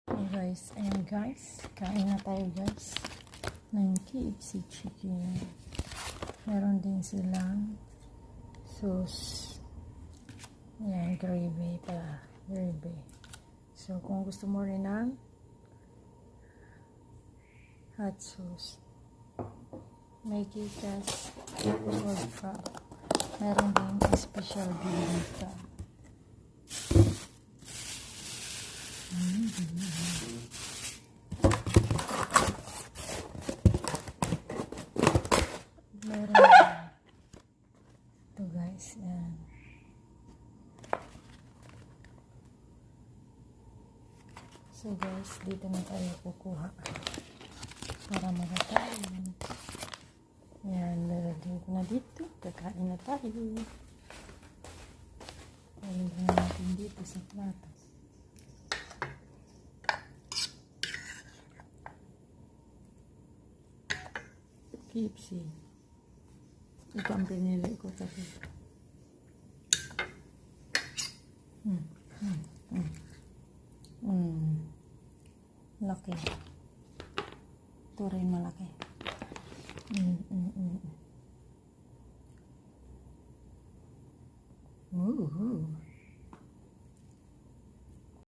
Okay guys, ayan guys, kain na tayo guys ng KFC chicken. Meron din silang sauce. Ayan, gravy pa. Gravy. So, kung gusto mo rin ng hot sauce, may kikas or crab. Meron din special bibita. Meron ito guys, yan. So guys, dito na tayo kukuha para makakain. Yan, lalagyan ko na dito. Kakain na tayo. Lalagyan natin dito sa plato. KFC. Ito ang pinili ko kasi. Laki. Ito rin malaki. Ooh.